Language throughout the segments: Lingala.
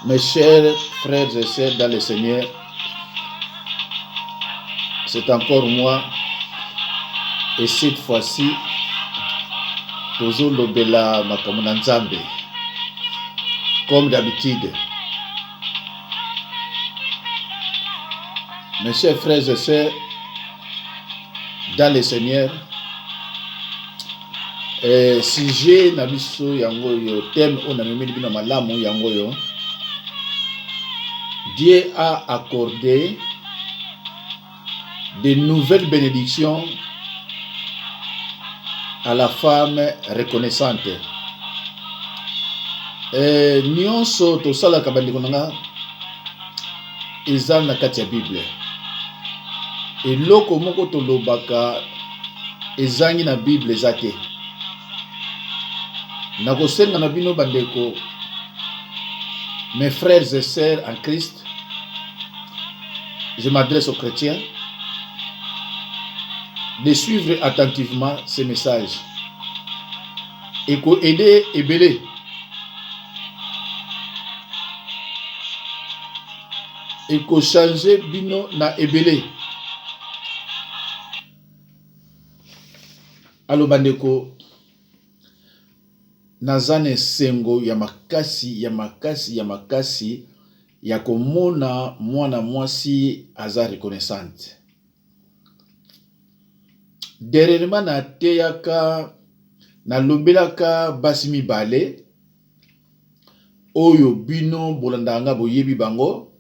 Mes chers frères et sœurs dans le Seigneur, c'est encore moi. Et cette fois-ci, toujours l'obéla makamuna nzambe. Comme d'habitude. Mes chers frères et sœurs dans le Seigneur, sujet na biso yango yo, thème on a mis bino malamu yango yo. Dieu a accordé de nouvelles bénédictions à la femme reconnaissante. Nyonso tosalaka bandeko nanga eza na kati ya Bible. Eloko moko tolobaka ezangi na Bible eza te. Nakosenga na bino bandeko, mes frères et sœurs en Christ, je m'adresse aux chrétiens, de suivre attentivement ces messages et ko aider ebele et ko changer bino na ebele. Alo bandeko, nazane sengo ya makasi ya komona mwana mwasi aza reconnaissante. Dernièrement na teyaka na lobelaka basi mibale oyo bino bolandanga boyebi bango.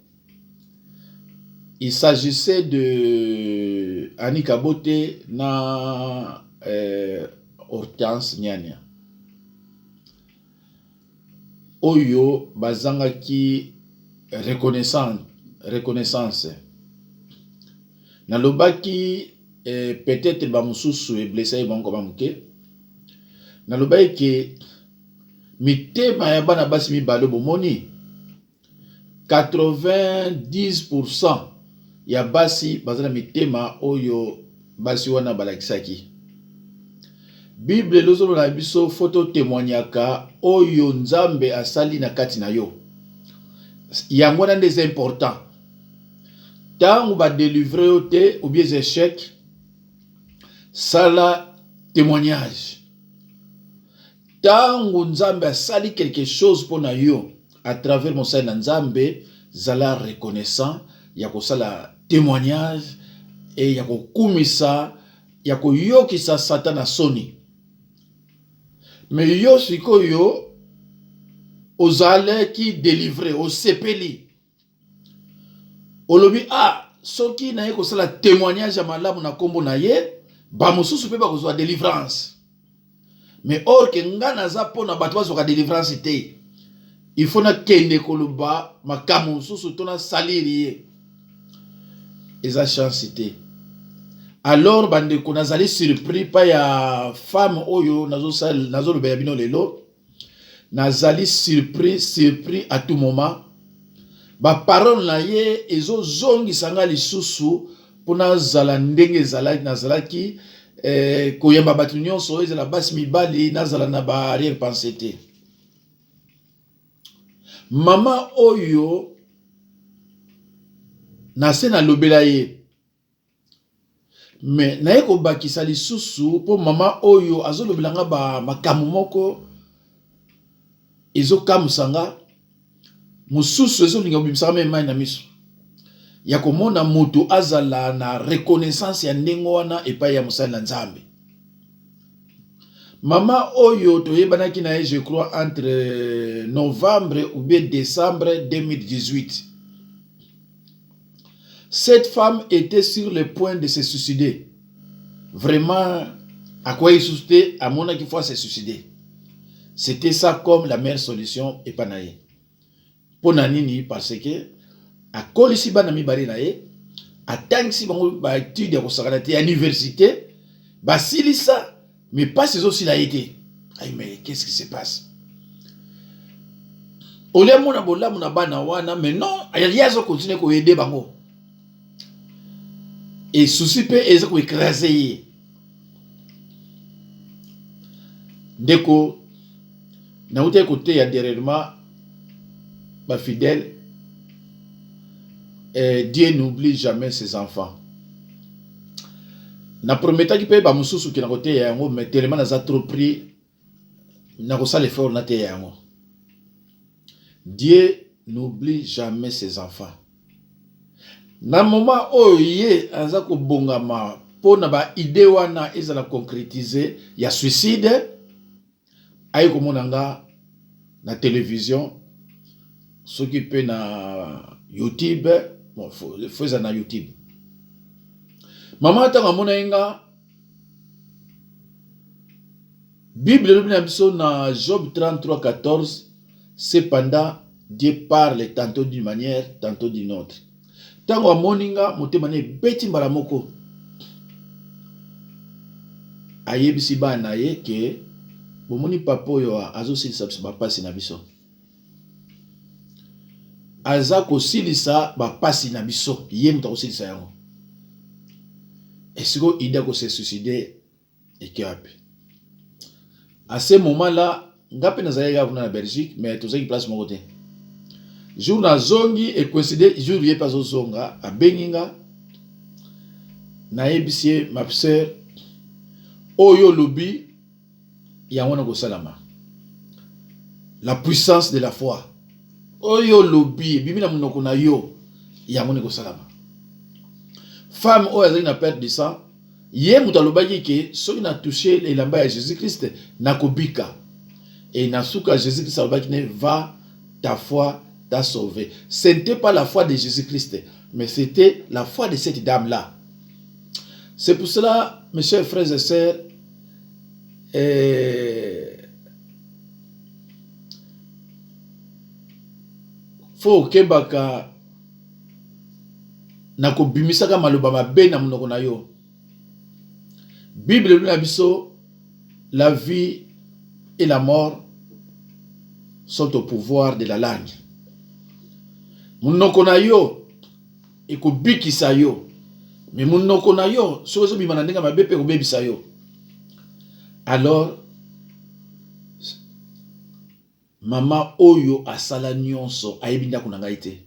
Il s'agissait de Annie Kabote na Hortense Nyanya. Oyo bazangaki reconnaissance. Na lobaki peut-être ba mususu e blessé bango ba muke. Na lobaki ke mitema ya bana basi mibale bomoni 90% ya basi bazana mitema oyo basi wana balakisaki. Bible lozolo na biso photo témoignaka oyo nzambe asali na kati na yo. Yango na des important. Tango ba délivrer yo te ou bien échec, sala témoignage. Tango nzambe asali quelque chose pour na yo à travers mon sala nzambe, zala reconnaissant, ya ko sala témoignage et ya ko kumisa, ya ko yokisa Satan soni. Mais yo sikoyo ozale ki délivrer au sepeli. Olobi soki na ye ko sala témoignage ya malamu na kombo na ye, ba mosusu pe ba ko sala délivrance. Mais or ke ngana za pona bato ba soka délivrance te. Il faut na kende koloba makamu mosusu tona saliri ye. Eza chance te. Alors bande ko nazali surpris pa ya femme oyo nazo loba bino lelo. Nazali surpris à tout moment. Ba parole na ye ezo zongi sanga lisusu pona zala ndenge nazalaki koyamba batu nyonso ezala basi mibali nazala na ba arrière pensée te. Mama oyo nase na lobela ye. Mais na yeko bakisa lisusu po mama oyo azolobelanga ba makamu moko ezo kamusanga mususu ezo linga bimisa mema na miso ya komona moto azala na reconnaissance ya ndengo wana epai ya mosala nzambe. Mama oyo toyebanaki na ye je crois entre novembre ou bien décembre 2018. Cette femme était sur le point de se suicider. Vraiment, à quoi il suicidait, à mon avis, il faut se suicider. C'était ça comme la meilleure solution et pas naïe. Pour nanini, parce que, à quoi ici, banami bari naïe, à tant que si on va étudier à l'université, bah, si ça, mais pas ces aussi l'a été. Aïe, mais qu'est-ce qui se passe? Olé, mon abola, mon abana, wana, mais non, il y a des continuer à aider bango. Et souci peut être écrasé. Deko, na ute côté ya dernièrement ma fidèle, Dieu n'oublie jamais ses enfants. Na prometa ki pe ba mususu ki na kote yango, mais tellement naza trop pris na kosa l'effort na te yango. Dieu n'oublie jamais ses enfants. Na moment oye aza ko bongama po na ba idée wana ezala concrétiser ya suicide, ayi komona nga na télévision, soki pe na YouTube, bon faut ça na YouTube. Maman tanga mona inga Bible lubina biso na Job 33:14, cependant Dieu parle tantôt d'une manière, tantôt d'une autre. Tango moninga motema ne beti mbala moko ayebisi bana ye ke bomoni papa oyo azosilisa biso bapasi na biso, aza kosilisa bapasi na biso, ye moto akosilisa yango. Esiko ida ko se suicider ekiape. À ce moment-là, ngape nazali ga kuna na Belgique, mais tozaki place moko te. Jour na zongi et coïncide jour ye pas zonga a benginga na ebisi ma sœur oyo lobi ya wana ko salama. La puissance de la foi. Oyo lobi bimi na munoko na yo ya wana ko salama. Femme oyo azali na perte de sang, ye muta lobaki ke soki na toucher l'elamba ya Jésus-Christ na kobika. Et na suka Jésus-Christ lobaki ne va, ta foi t'a sauvé. Ce n'était pas la foi de Jésus-Christ, mais c'était la foi de cette dame-là. C'est pour cela, mes chers frères et sœurs, faut kebaka na kobimisaka maloba mabe na munoko na yo. Bible luna biso, la vie et la mort sont au pouvoir de la langue. Munoko na yo ekobikisa yo, mais munoko na yo sozo bimana ndenga mabe pe kobebisa yo. Alors mama oyo asala nyonso ayebi ndako na ngai te,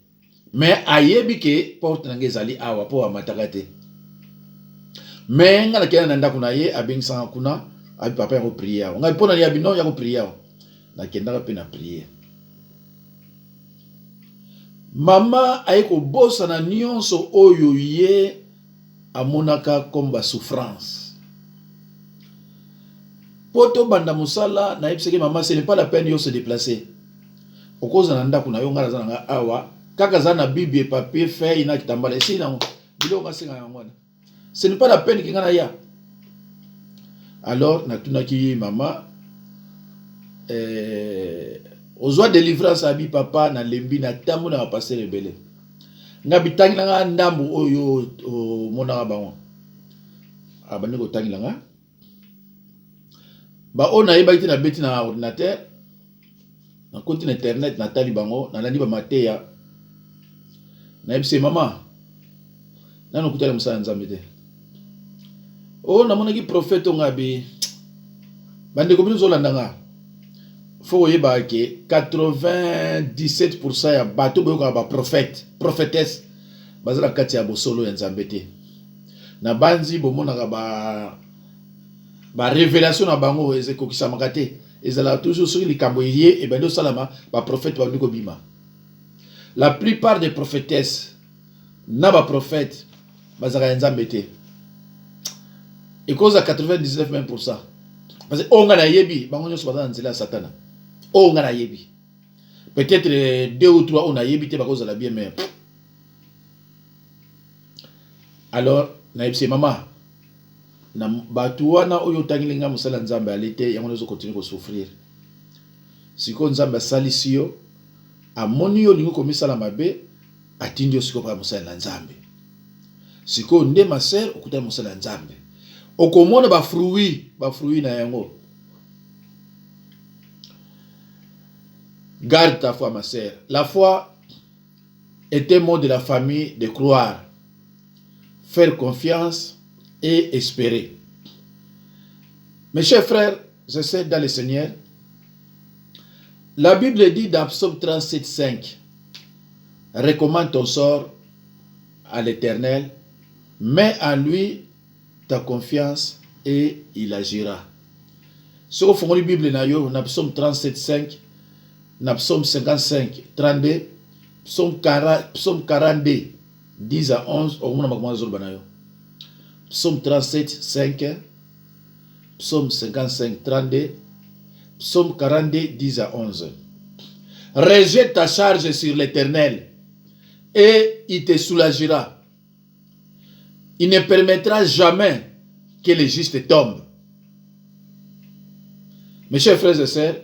mais ayebi ke porte na ngai ezali awa po amataka te. Mais nga na kena na ndako na ye abengisanga kuna abi papa ya ko prier awa. Ngai pona ya bino ya ko prier awa. Na kendaka pe na prier. Mama aiko bosa na nyonso oyo ye amonaka comme ba souffrance. Poto banda musala na yebiseke mama, ce n'est pas la peine yo se déplacer. Okoza na ndako na yo ngala za nga awa, kaka za na bible papier feuille na kitambala esi na bilo nga singa yango. Ce n'est pas la peine ki ngana ya. Alors natunaki mama ozwa délivrance abi papa na lembi na tambo na passer rebelle. Nga bitangi nga ndambu oyo mona bango. Abandi ko tangi nga. Ba ona yeba ite na beti na ordinateur. Na compte internet na tali bango na landi ba mateya. Na yebise mama. Nano kutala musala nzambe te. Oh na mona ki prophète ngabi. Bande ko bino zolanda nga. Faut yeba ke 97% ya bato boyo ka ba prophète, prophétesse bazala kati ya bosolo ya nzambe te. Na banzi bomona ka ba révélation na bango ezekokisa makate. Ezala toujours sur likambo yé et bendo salama ba prophète ba ndiko bima. La plupart des prophétesses na ba prophète bazala nzambe te. Et cause à 99%. Parce que onga na yebi bango nyoso bazala nzela satana. On a yebi. Peut-être 2 ou 3 on a yebi te ba cause la bien mais. Alors na yebise mama na batu wana oyo tangilinga musala nzambe alete yango nezo continuer ko souffrir. Siko nzambe salisi yo amoni yo lingo komisala mabe atindi yo siko pa musala nzambe. Siko nde ma sœur okuta musala nzambe. Okomona ba fruit na yango. Garde ta foi, ma sœur. La foi est un mot de la famille de croire, faire confiance et espérer. Mes chers frères, je sais dans le Seigneur, la Bible dit dans Psaume 37:5, recommande ton sort à l'Éternel, mets en lui ta confiance et il agira. Si vous faites la Bible, dans le psaume 37, 5, dans le psaume 55, 32, psaume 42, 10 à 11, psaume 37, 5, psaume 55, 32, psaume 42, 10 à 11. Rejette ta charge sur l'Éternel et il te soulagera. Il ne permettra jamais que les justes tombent. Mes chers frères et sœurs,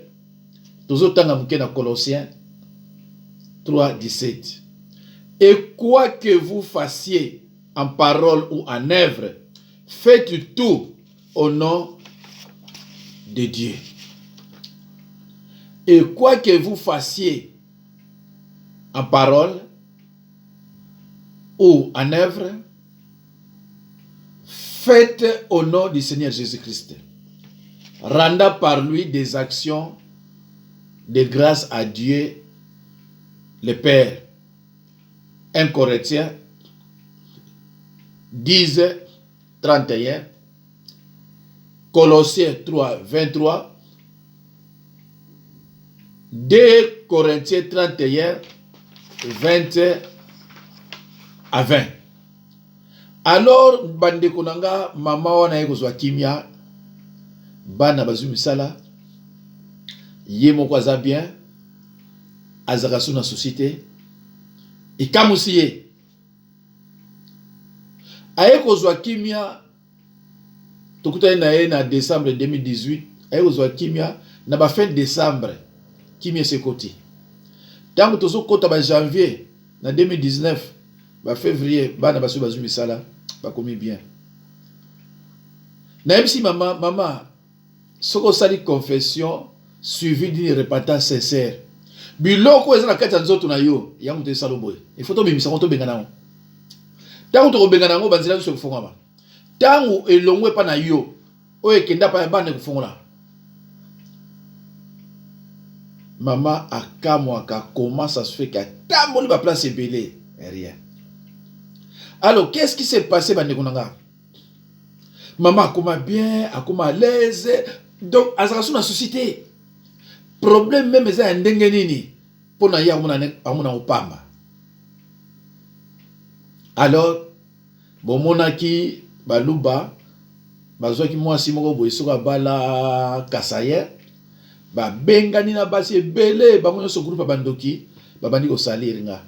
tous autant dans Colossiens 3, 17. Et quoi que vous fassiez en parole ou en œuvre, faites tout au nom de Dieu. Et quoi que vous fassiez en parole ou en œuvre, faites au nom du Seigneur Jésus-Christ, rendant par lui des actions de grâce à Dieu le Père. 1 Corinthiens 10, 31, Colossiens 3, 23, 2 Corinthiens 31, 20 à 20. Alors, bande konanga, mama wana ekozwa kimia, bana bazu misala, ye moko aza bien, azakasu na société, ikamusi ye. Aye kozwa kimia, tokuta na ye na décembre 2018, aye kozwa kimia, na ba fin décembre, kimia se koti. Tango tozo kota ba janvier, na 2019, ba février, bana basu bazu misala, ba komi bien. Na si maman, soko sali confession, suivi d'une repentance sincère. Biloko eza na kati ya nzoto na yo, yango te salo boy. Il faut to bimisa ko to benga nango. Tango to benga nango banzela so kufongama. Tango elongwe pa na yo, o ekenda pa bana kufongola. Maman akamwaka, comment ça se fait qu'à tamboli ba place ebele, rien. Alors, qu'est-ce qui s'est passé bandekonanga? Maman akoma bien, akoma à l'aise. Donc, azakasu na société. Problème même eza ndenge nini pour na ya amuna opamba. Alors, bomonaki baluba bazwaki mwasi moko boye soka bala kasaye ba bengani na basi ebele bango nyonso groupe bandoki babandi ko salir nga.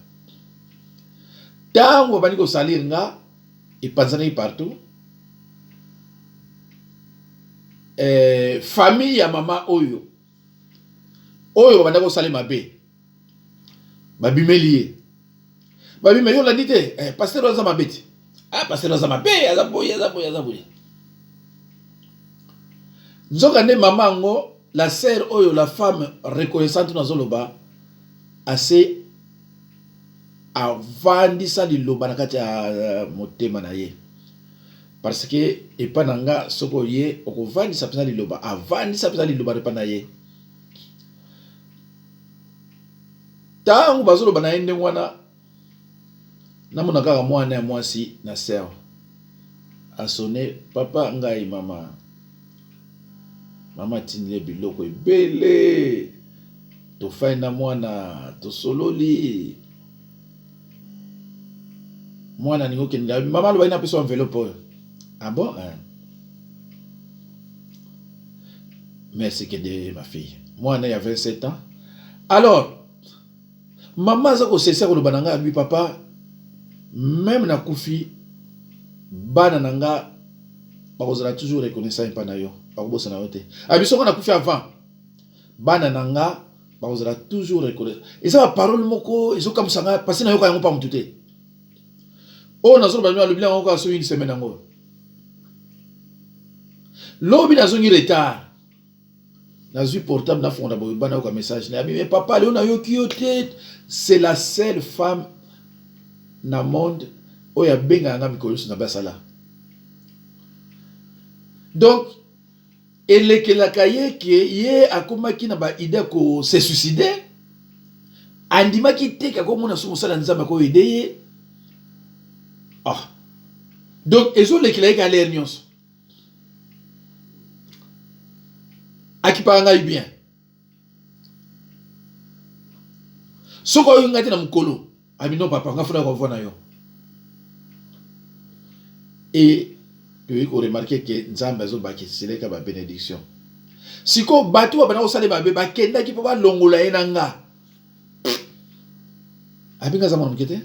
Tango babandi ko salir nga ipanzani partout. Famille ya mama oyo babanda ko salima be babimeli yo la dite pasteur oza mabeti pasteur oza mabe azaboye nzoka nde mama ngo la sœur oyo la femme reconnaissante na zoloba assez avandisa liloba na kati ya motema na ye. Parce que epananga soko ye okovandisa pesa liloba avandisa pesa liloba repana ye. Tango bazoloba na ende wana namona kaka mwana ya mwasi na sœur asone papa ngai mama tinile biloko ebele tofai na mwana tosololi mwana ningo kenda mama loba ina pesa enveloppe oyo. Ah bon? Merci que de ma fille. Moi, il y a 27 ans. Alors, maman, ça c'est ça que le bananga lui papa, même na koufi, bananga, bakozala toujours reconnaissant pa na yo, bakobosa na yo te. Abiso na koufi avant, bananga, bakozala toujours reconnaissant. Et ça, parole moko, ils ont comme ça, parce que na yo ka pas mutute. Oh, na zo banyo le bilan encore sur une semaine encore. Lobi nazongi retard. Nazu portable na fonda boy bana ko message na mais papa le na yo kiote, c'est la seule femme na monde oya benga nga mikolo na basala. Donc elekela kaye ki ye akomaki na ba idée ko se suicider. andima ki te ka ko mona so musala nzamba ko aider. Ah. Donc ezo le kilai ka l'air nyonso. Akipa ngai bien. Soko ngati na mukolo. Abino papa ngafuna ko vona yo. Et tu peux remarquer que nzamba zo ba kisile ka ba bénédiction. Siko batu bana osale ba be ba kenda ki po ba longola enanga. Abinga za mwana mkete.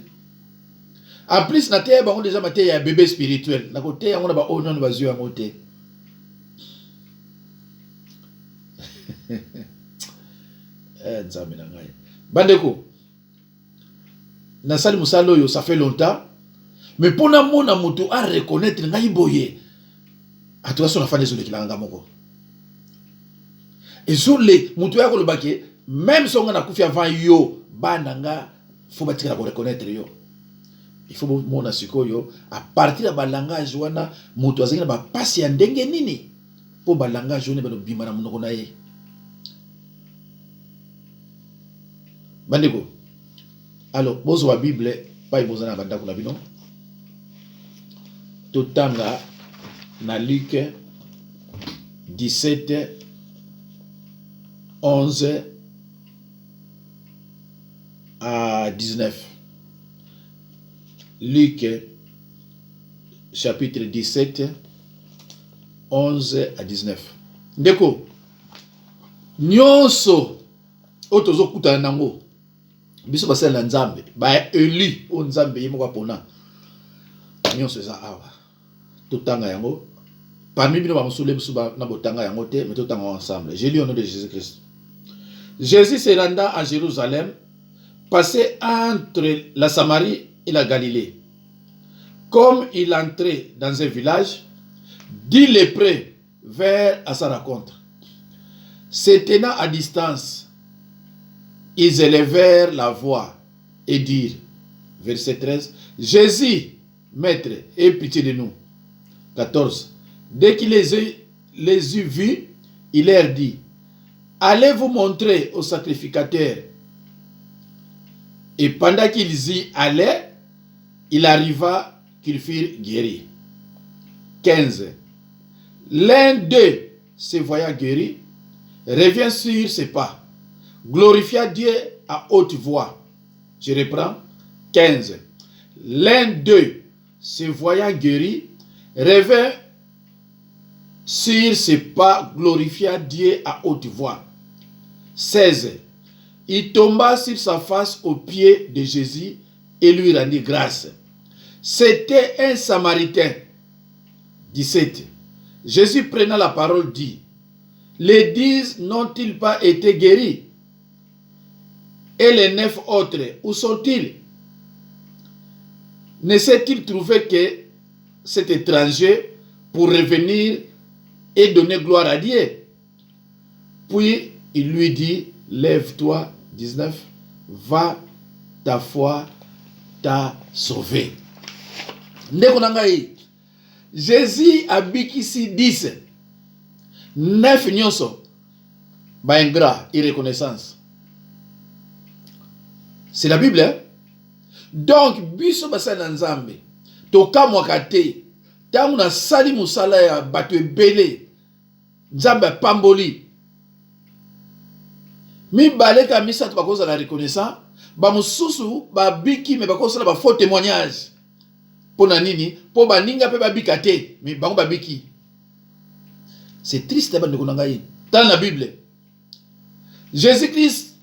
En plus na te bango déjà maté ya bébé spirituel. Na côté yango na ba onon ba zio yango te. Nzambe na ngai. Bandeko. Na sali musalo yo ça fait longtemps. Mais pour na mona mutu a reconnaître ngai boye. Atoka so na fane zo lekilanga moko. Et sur les mutu ya ko le baké même si on a kufi avant yo bananga faut batika ko reconnaître yo. Il faut mona sikoyo à partir de ba langage wana mutu azengina ba pasi ya ndenge nini po ba langage one ba no bima na munoko na ye. Bandeko. Alors, bozo wa Bible pa iboza na bandako na bino. Totanga na Luc 17 11 à 19. Luc chapitre 17 11 à 19. Ndeko nyonso otozo kutana nango biso basala nzambe ba eli o nzambe yemo pona nyonso za awa totanga yango parmi bino ba musule biso na botanga yango te mais totanga ensemble. J'ai lu au nom de Jésus-Christ. Jésus se renda à Jérusalem, passait entre la Samarie et la Galilée. Comme il entrait dans un village, 10 lépreux vinrent à sa rencontre. Se tenant à distance, ils élevèrent la voix et dirent, verset 13, Jésus, Maître, aie pitié de nous. 14. Dès qu'il les eut vus, il leur dit, allez vous montrer au sacrificateur. Et pendant qu'ils y allaient, il arriva qu'ils furent guéris. 15. L'un d'eux, se voyant guéri, revient sur ses pas, glorifia Dieu à haute voix. Je reprends. 15. L'un d'eux, se voyant guéri, revint sur ses pas, glorifia Dieu à haute voix. 16. Il tomba sur sa face aux pieds de Jésus et lui rendit grâce. C'était un Samaritain. 17. Jésus prenant la parole dit, les 10 n'ont-ils pas été guéris? Et les 9 autres, où sont-ils? Ne s'est-il trouvé que cet étranger pour revenir et donner gloire à Dieu? Puis il lui dit, lève-toi, 19, va, ta foi t'a sauvé. Jésus a bikisi 10. 9 nyonso ba ingrat, irreconnaissance. C'est la Bible, hein? Donc, biso basala nzambe, toka mwakate, tangu na sali musala ya batu ebele, nzambe pamboli. Mi baleka misatu bakoza la reconnaissance, ba mususu ba biki me bakoza la ba faux témoignage. Pona nini, po ba ninga pe ba bikate, mais bango ba biki. C'est triste ba ndeko ngai. Dans la Bible, Jésus-Christ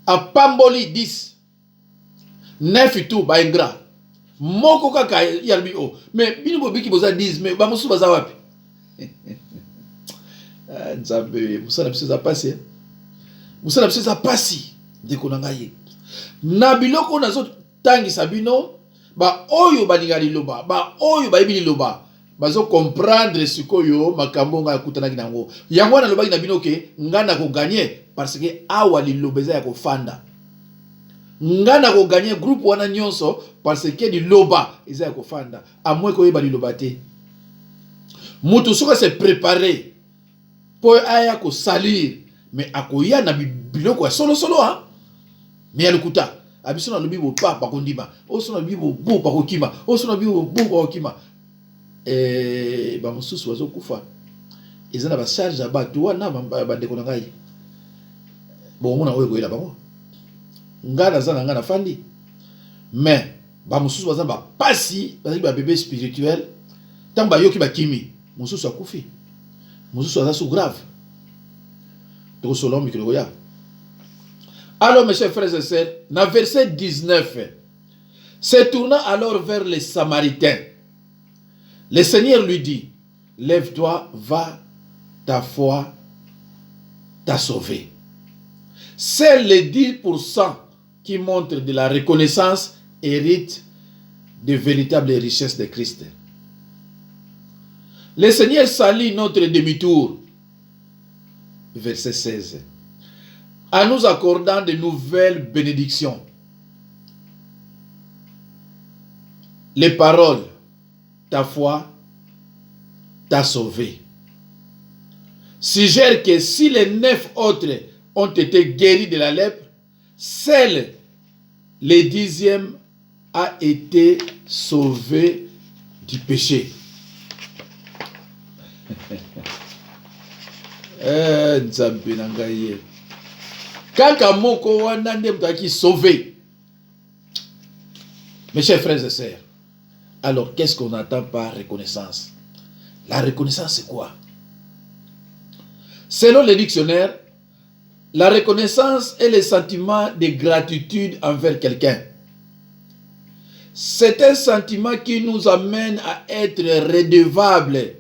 a pamboli 10. 9 tout ba ingrat. Moko kaka yalbi o. Mais bino bo biki boza 10, mais ba mususu baza wapi? Nzambe, musala biso za passer. Musala biso za pasi ndeko ngai. Na biloko nazo tangisa bino ba oyo balinga liloba, ba oyo ba yebi liloba. Bazo comprendre sikoyo makambo nga kutana kinango. Yango na loba na bino ke ngana ko gagner parce que awa lilobeza ya ko fanda. Ngana ko gagner groupe wana nyonso parce que liloba eza ya ko fanda. Amwe ko yeba liloba te. Mutu soka se préparer pour aya ko salir mais akoya na biloko ya solo solo hein. Mais alukuta abiso na lobi bo pa pa kondima oso na lobi bo bo pa kokima oso na lobi bo bo pa kokima ba mosusu bazo kufa ezana ba charge ya bato wana ba ndeko na ngai bon mona oyo koyela bango ngana zana ngana fandi mais ba mosusu baza ba pasi bazaki ba bébé spirituel tamba yoki ba kimi mosusu akufi mosusu aza sous grave to solo mikro ya. Alors, mes chers frères et sœurs, dans verset 19, se tournant alors vers les Samaritains, le Seigneur lui dit, lève-toi, va, ta foi t'a sauvé. Seuls les 10% qui montrent de la reconnaissance héritent de véritables richesses de Christ. Le Seigneur salue notre demi-tour. Verset 16. En nous accordant de nouvelles bénédictions. Les paroles, ta foi t'a sauvé. Suggère que si les 9 autres ont été guéris de la lèpre, seul le 10e a été sauvé du péché. Kaka moko wana nde mutaki sauvé. Mes chers frères et sœurs, alors qu'est-ce qu'on attend par reconnaissance? La reconnaissance c'est quoi? Selon le dictionnaire, la reconnaissance est le sentiment de gratitude envers quelqu'un. C'est un sentiment qui nous amène à être redevable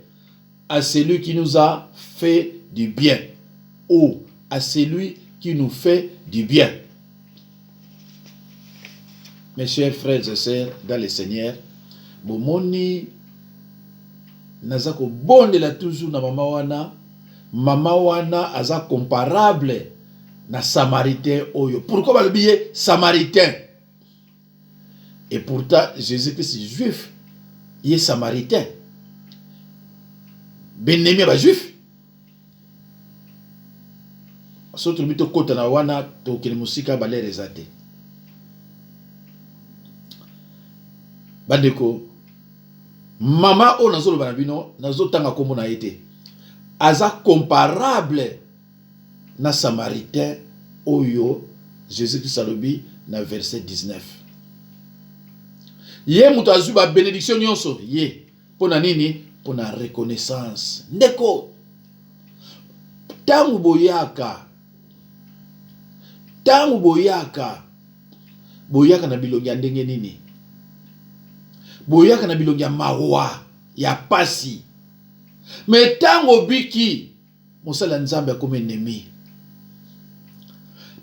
à celui qui nous a fait du bien ou à celui qui nous fait du bien. Mes chers frères et sœurs dans le Seigneur, bomoni nazako bonde la toujours na mama wana aza comparable na Samaritain oyo. Pourquoi balobiye Samaritain? Et pourtant Jésus-Christ est juif, il est Samaritain. Ben-Némi ba juif. Soto bito kota na wana to kele musika bale rezate. Bandeko mama o nazolo banabino nazo tanga kombo na été. Aza comparable na Samaritain oyo Jésus-Christ alobi na verset 19. Ye muto azu ba bénédiction nyonso ye pona nini? Pona reconnaissance. Ndeko tangu boyaka na bilongi ya ndenge nini? Boyaka na bilongi ya mawa ya pasi. Mais tango biki mosala nzambe akomi ennemi.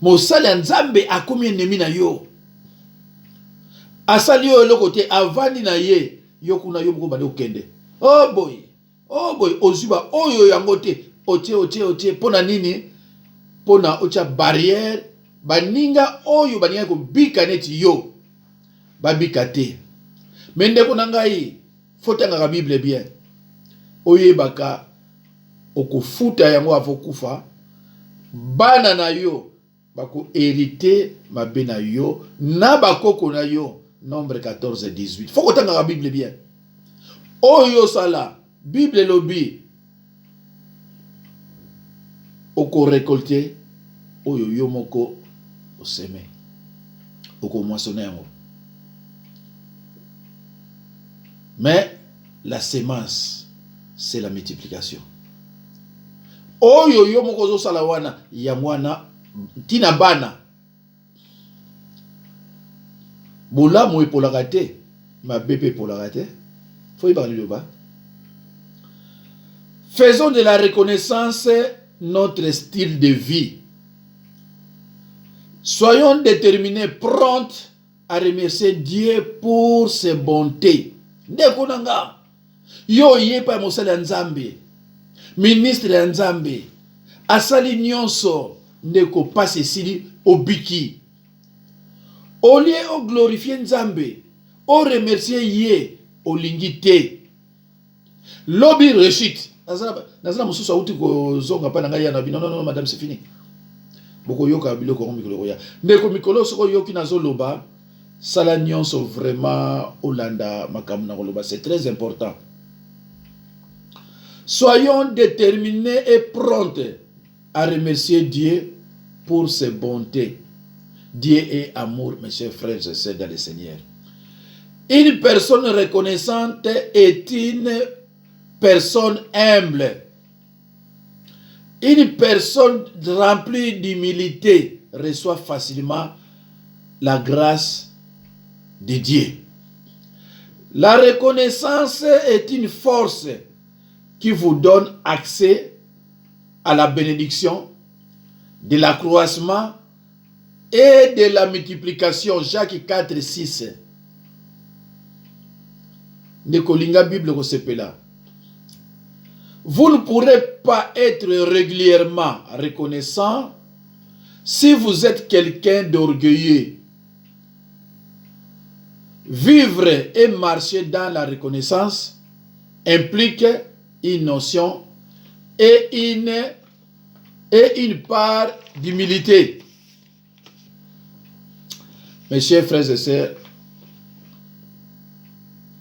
Mosala nzambe akomi ennemi na yo. Asali yo eloko te avandi na ye yo kuna yo moko bande okende. Oh boy ozuba oyo yango te otie pona nini? Pona ocha barrière baninga oyo baninga ko bika neti yo babika te. Mende ko nangai fotanga ka Bible bien. Oyebaka okufuta yango avokufa bana na yo bako hériter mabe na yo na bakoko na yo. Nombre 14 et 18. Faut que tanga ka Bible bien. Oyo sala Bible lobi oko récolter oyo yo moko au semer oko moissonner yango. Mais la sémence c'est la multiplication. Oyo yo moko zo sala wana ya mwana tina bana bola mo epolaka te ma bébé epolaka te. Faut y parler de bas. Faisons de la reconnaissance notre style de vie. Soyons déterminés, prompts à remercier Dieu pour ses bontés. Ndeko nanga, yo yepa mosala nzambe, ministre ya nzambe, asali nyonso ndeko passe sili obiki. Au lieu de glorifier nzambe, au remercier ye olingi te. Lobby réussite. Nazana mususu auti ko zonga pa nanga ya na bino. Non, madame, c'est fini. boko yoka biloko ko mikolo ya ndeko mikolo soko yoki nazo loba sala nyonso vraiment Olanda makambo na koloba, c'est très important. Soyons déterminés et prompts à remercier Dieu pour ses bontés. Dieu est amour, mes chers frères et sœurs dans le Seigneur. Une personne reconnaissante est une personne humble. Une personne remplie d'humilité reçoit facilement la grâce de Dieu. La reconnaissance est une force qui vous donne accès à la bénédiction, de l'accroissement et de la multiplication. Jacques 4, 6. Nekolinga Bible ko sepela. Vous ne pourrez pas être régulièrement reconnaissant si vous êtes quelqu'un d'orgueilleux. Vivre et marcher dans la reconnaissance implique une notion et une part d'humilité. Mes chers frères et sœurs,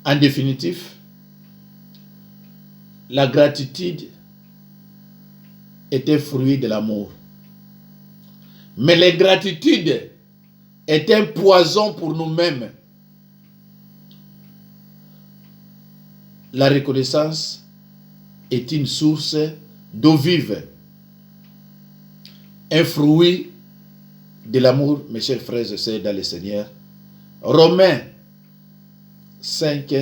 en définitive, la gratitude est un fruit de l'amour. Mais l'ingratitude est un poison pour nous-mêmes. La reconnaissance est une source d'eau vive, un fruit de l'amour, mes chers frères et sœurs dans le Seigneur. Romains 5,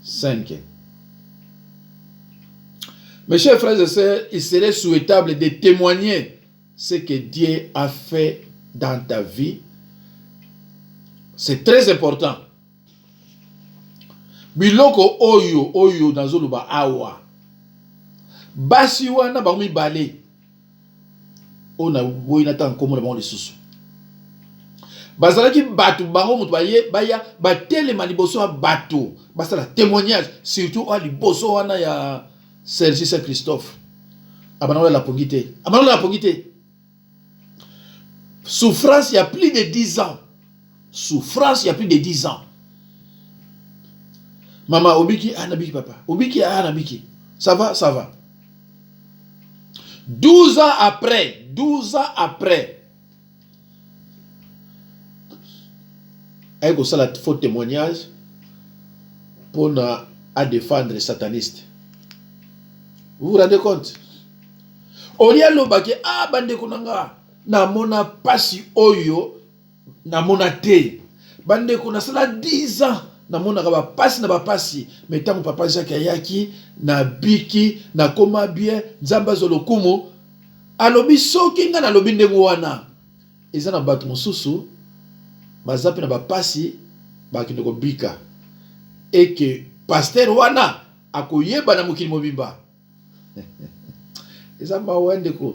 5. Mes chers frères et sœurs, il serait souhaitable de témoigner ce que Dieu a fait dans ta vie. C'est très important. Biloko oyo nazoluba awa. Basi wana bango bale. Ona boyina tan komona bango lisusu. Bazalaki batu bango mutu baya batelema liboso ya batu. Basala témoignage surtout a liboso wana ya Sergi Saint-Christophe. Abana la pongité. Abana la pongité. Souffrance il y a plus de 10 ans. Souffrance il y a plus de 10 ans. Maman, obiki, anabiki papa. Obiki, anabiki. Ça va, ça va. 12 ans après, avec ça la faux témoignage pour à défendre les satanistes. Vous vous rendez compte? Olia lobake, bande kunanga, na mona pasi oyo, na mona te. Bande kuna sala 10 ans. Na mona ka bapasi na bapasi mais tango papa Jacques ayaki na biki na koma bien nzamba zolokumu alobi soki nga na lobi ndengo wana eza na bato mosusu bazapi na bapasi bakinde ko bika et que pasteur wana akoyeba na mokili mobimba eza ba wende ko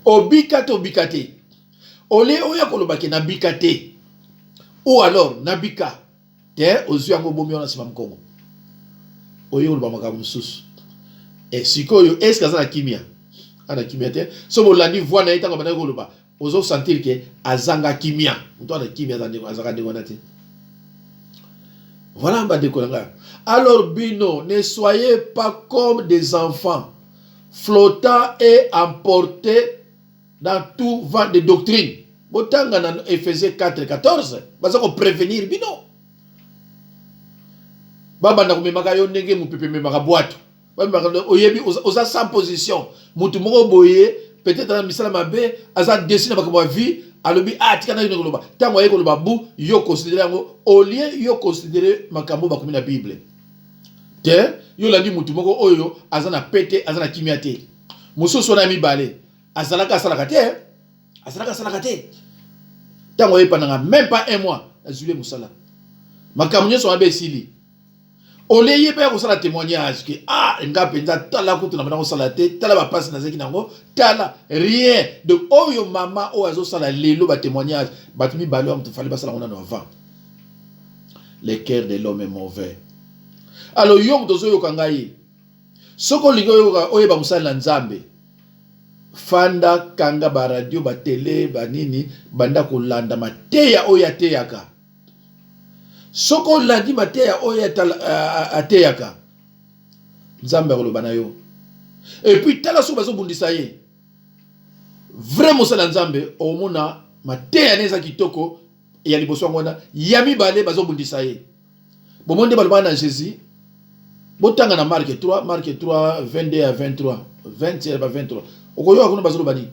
obika to bikate ole oya kolobaki na bikate ou alors na bika te ozuango bomi ona sima mkongo oyo lo bamaka mususu et sikoyo est-ce que ça na kimia ana kimia te so bolandi voix na itango bana ko loba ozo sentir que azanga kimia muto ana kimia azanga de wana te. Voilà mba de kolanga. Alors bino, ne soyez pas comme des enfants flottants et emportés dans tout vent de doctrine. Botanga na Ephésiens 4:14 baza ko prévenir bino. Baba na kumemaka yo ndenge mupepe memaka boato. Baba oyebi oza sans position. Mutu moko boye peut-être na misala mabe aza dessiner bakoma vie alobi tika na yo ngoloba. Tango ayeko loba bu yo considérer ngo au lieu yo considérer makambo bakomi na Bible. Te yo landi mutu moko oyo aza na pete aza na kimia te. Mususu na mibale azalaka salaka te. Azalaka salaka te. Tango yepananga même pas un mois azule musala. Makambo nyeso mabe sili. Oleye pe ko sala témoignage que nga penza tala ko tuna ko sala te tala ba passe na zeki nango tala rien de oyo mama o azo sala lelo ba témoignage batumi balo am fallait ba sala on en avant. Le cœur de l'homme est mauvais. Alors yo mtozo yo kangai soko lingo yo oye ba musala nzambe fanda kanga ba radio ba télé ba nini banda kolanda mateya oya teyaka soko landi mateya oya ateyaka nzambe akoloba na yo. Et puis tala so bazo bundisa ye vrai mosala nzambe omona mateya neza kitoko ya liboso ngona yami bale bazo bundisa ye bomonde baloba na Jésus botanga na Marc 3 22 à 23 20 à 23 okoyo akuna bazo bani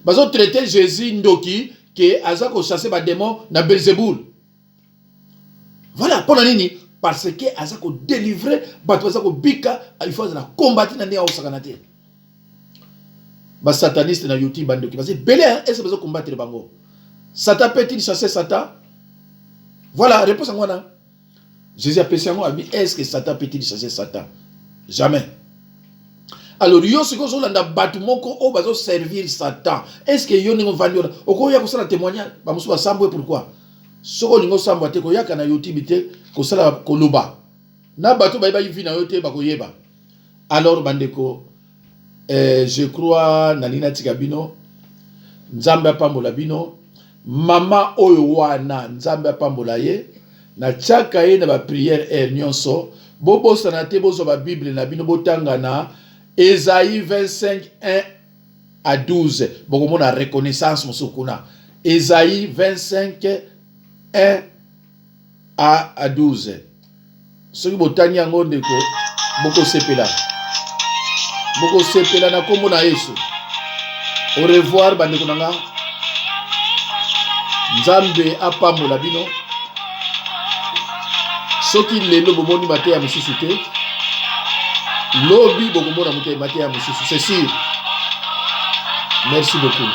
bazo traiter Jésus ndoki que azako chasser ba démon na Belzéboul. Voilà pour nini parce que azako délivrer bato azako bika il faut na combattre na ndia osakanate ba sataniste na YouTube bandoki parce que belé est-ce bazo combattre bango Satan peut-il chasser Satan? Voilà réponse ngona. Jésus a pensé à est-ce que Satan peut-il chasser Satan? Jamais. Alors yo siko zo landa batu moko o bazo servir Satan. Est-ce que yo ningo vanyo oko ya kosala témoignage ba musu ba sambwe pourquoi? Soko ningo sambwa te ko yaka na YouTube te ko sala koloba. Na batu ba yivi na yo te ba ko yeba. Alors bandeko je crois na lina tikabino nzambe apambola bino mama oyo wana nzambe apambola ye na tchaka ye na ba prière nyonso bobo sanate bozo ba Bible na bino botanga na Esaïe 25 1 à 12 boko mona reconnaissance musukuna Esaïe 25 1 à 12 soki botani yango ndeko boko sepela na kombo na Yesu. Au revoir bandeko nanga nzambe apambola bino soki lelo bomoni mateya ya mosusu te lobi bokomona mateya ya mosusu c'est sûr. Merci beaucoup.